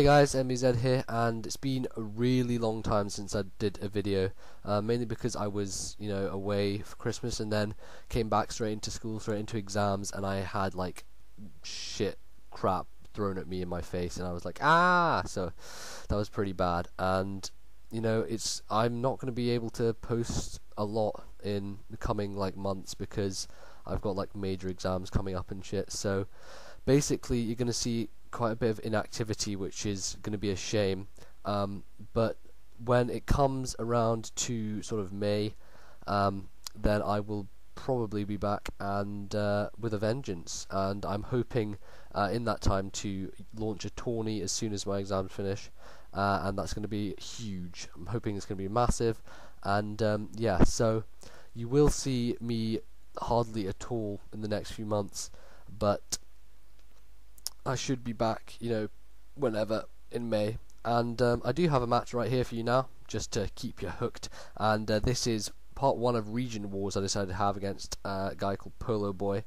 guys, MBZ here, and it's been a really long time since I did a video, mainly because I was, away for Christmas and then came back straight into school, straight into exams, and I had like shit crap thrown at me in my face, and I was like, so that was pretty bad. And I'm not going to be able to post a lot in the coming like months because I've got like major exams coming up and shit. So basically you're going to see quite a bit of inactivity, which is going to be a shame, but when it comes around to sort of May, then I will probably be back and with a vengeance, and I'm hoping in that time to launch a tourney as soon as my exams finish, and that's going to be huge. I'm hoping it's going to be massive, and so you will see me hardly at all in the next few months, but I should be back, whenever in May. And I do have a match right here for you now, just to keep you hooked. And this is part 1 of Region Wars I decided to have against a guy called Poloboy.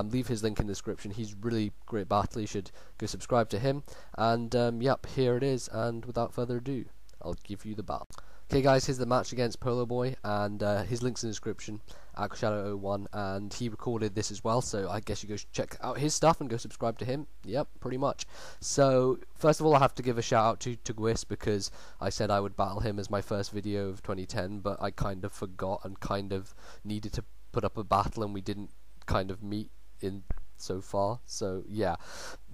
Leave his link in the description. He's really great battle. You should go subscribe to him. And yep, here it is. And without further ado, I'll give you the battle. Okay guys, here's the match against Poloboy, and his link's in the description, Shadow01, and he recorded this as well, so I guess you go check out his stuff and go subscribe to him. Yep, pretty much. So, first of all, I have to give a shout out to Gwis, because I said I would battle him as my first video of 2010, but I kind of forgot and kind of needed to put up a battle, and we didn't kind of meet in so far, so yeah.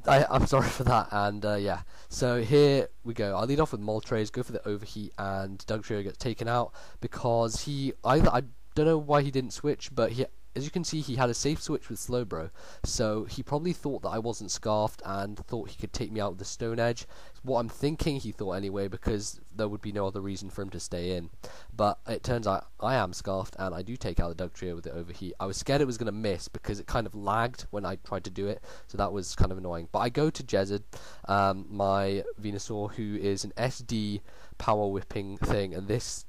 I'm sorry for that, and yeah. So here we go. I'll lead off with Moltres, go for the overheat, and Dugtrio gets taken out because I don't know why he didn't switch, but as you can see, he had a safe switch with Slowbro, so he probably thought that I wasn't scarfed and thought he could take me out with the Stone Edge. What I'm thinking he thought anyway, because there would be no other reason for him to stay in. But it turns out I am scarfed, and I do take out the Dugtrio with the overheat. I was scared it was going to miss because it kind of lagged when I tried to do it, so that was kind of annoying. But I go to Jezzard, my Venusaur, who is an SD power whipping thing, and this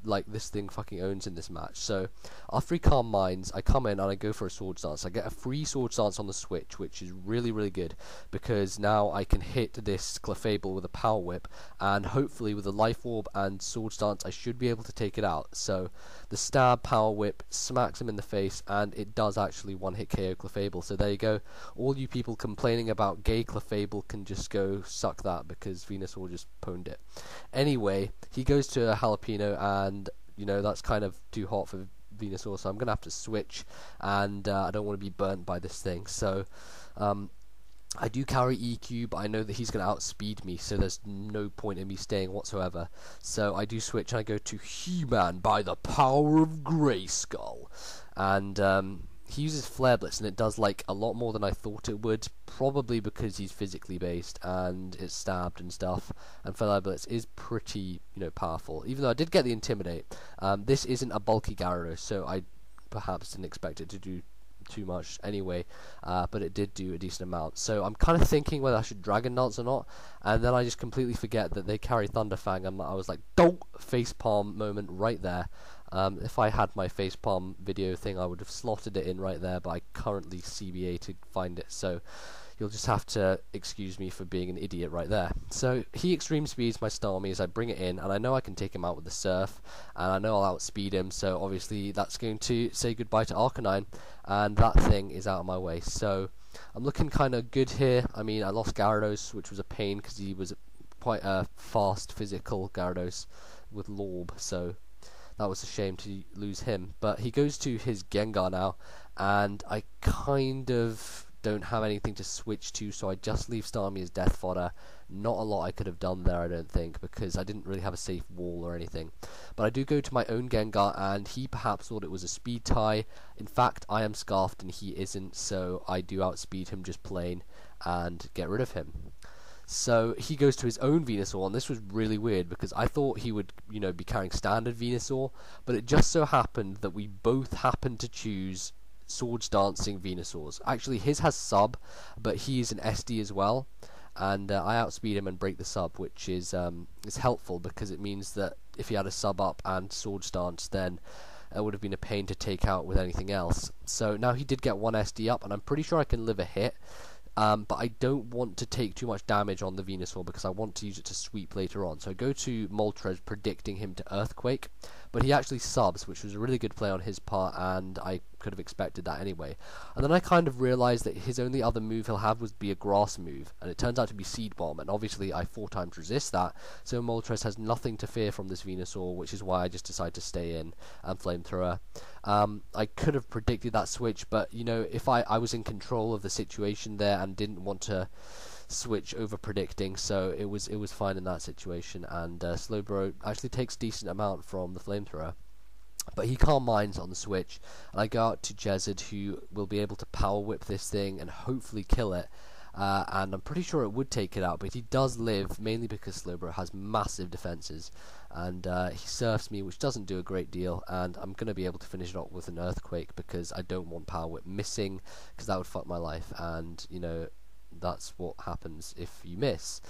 thing fucking owns in this match. So after he Calm Minds, I come in and I go for a Swords Dance. I get a free Swords Dance on the switch, which is really, really good, because now I can hit this Clefable with a Power Whip, and hopefully with a Life Orb and Swords Dance I should be able to take it out. So the Stab Power Whip smacks him in the face, and it does actually one-hit KO Clefable. So there you go. All you people complaining about gay Clefable can just go suck that, because Venusaur just pwned it. Anyway, he goes to a Jalapeno, and that's kind of too hot for Venusaur, so I'm gonna have to switch, and I don't want to be burnt by this thing. So I do carry EQ, but I know that he's going to outspeed me, so there's no point in me staying whatsoever. So I do switch, and I go to He-Man by the power of Grayskull, and he uses Flare Blitz, and it does like a lot more than I thought it would, probably because he's physically based and it's stabbed and stuff, and Flare Blitz is pretty powerful, even though I did get the Intimidate. This isn't a bulky Gyarados, so I perhaps didn't expect it to do too much anyway, but it did do a decent amount. So I'm kind of thinking whether I should Dragon Dance or not, and then I just completely forget that they carry Thunderfang, and I was like, don't facepalm moment right there. If I had my facepalm video thing, I would have slotted it in right there, but I currently CBA to find it, so you'll just have to excuse me for being an idiot right there. So he extreme speeds my Starmie as I bring it in, and I know I can take him out with the Surf, and I know I'll outspeed him, so obviously that's going to say goodbye to Arcanine, and that thing is out of my way. So I'm looking kind of good here. I mean, I lost Gyarados, which was a pain because he was quite a fast physical Gyarados with Lorb, so that was a shame to lose him. But he goes to his Gengar now, and I kind of don't have anything to switch to, so I just leave Starmie as death fodder. Not a lot I could have done there, I don't think, because I didn't really have a safe wall or anything. But I do go to my own Gengar, and he perhaps thought it was a speed tie. In fact, I am scarfed and he isn't, so I do outspeed him just plain and get rid of him. So he goes to his own Venusaur, and this was really weird because I thought he would, be carrying standard Venusaur, but it just so happened that we both happened to choose Swords Dancing Venusaurs. Actually, his has sub, but he's an SD as well, and I outspeed him and break the sub, which is helpful because it means that if he had a sub up and Swords Dance, then it would have been a pain to take out with anything else. So now he did get one SD up, and I'm pretty sure I can live a hit. but I don't want to take too much damage on the Venusaur because I want to use it to sweep later on. So I go to Moltres predicting him to Earthquake, but he actually subs, which was a really good play on his part, and I could have expected that anyway. And then I kind of realised that his only other move he'll have would be a grass move, and it turns out to be Seed Bomb, and obviously I 4 times resist that, so Moltres has nothing to fear from this Venusaur, which is why I just decided to stay in and Flamethrower. I could have predicted that switch, but you know, if I was in control of the situation there and didn't want to switch over predicting, so it was fine in that situation. And Slowbro actually takes decent amount from the Flamethrower, but he Calm Minds on the switch, and I go out to Jezzard, who will be able to Power Whip this thing and hopefully kill it. And I'm pretty sure it would take it out, but he does live, mainly because Slowbro has massive defenses, and he surfs me, which doesn't do a great deal, and I'm going to be able to finish it off with an Earthquake because I don't want Power Whip missing, because that would fuck my life, and you know, that's what happens if you miss.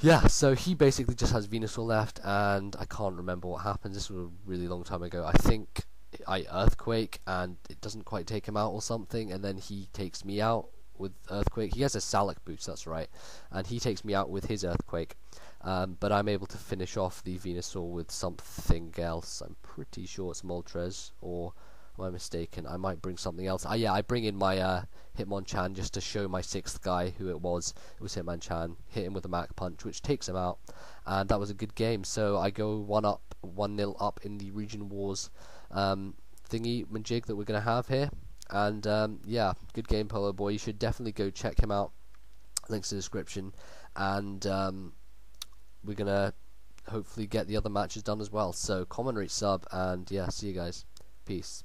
Yeah, so he basically just has Venusaur left, and I can't remember what happens. This was a really long time ago. I think I Earthquake, and it doesn't quite take him out or something, and then he takes me out with Earthquake. He has a Salak boost, that's right, and he takes me out with his Earthquake, but I'm able to finish off the Venusaur with something else. I'm pretty sure it's Moltres, or am I mistaken? I might bring something else. Yeah, I bring in my Hitmonchan just to show my 6th guy who it was. It was Hitmonchan. Hit him with a Mach Punch, which takes him out, and that was a good game. So I go 1-0 up in the Region Wars thingy majig that we're going to have here. And yeah, good game, Polo Boy. You should definitely go check him out. Links in the description. And we're going to hopefully get the other matches done as well. So comment, rate, sub, and yeah, see you guys. Peace.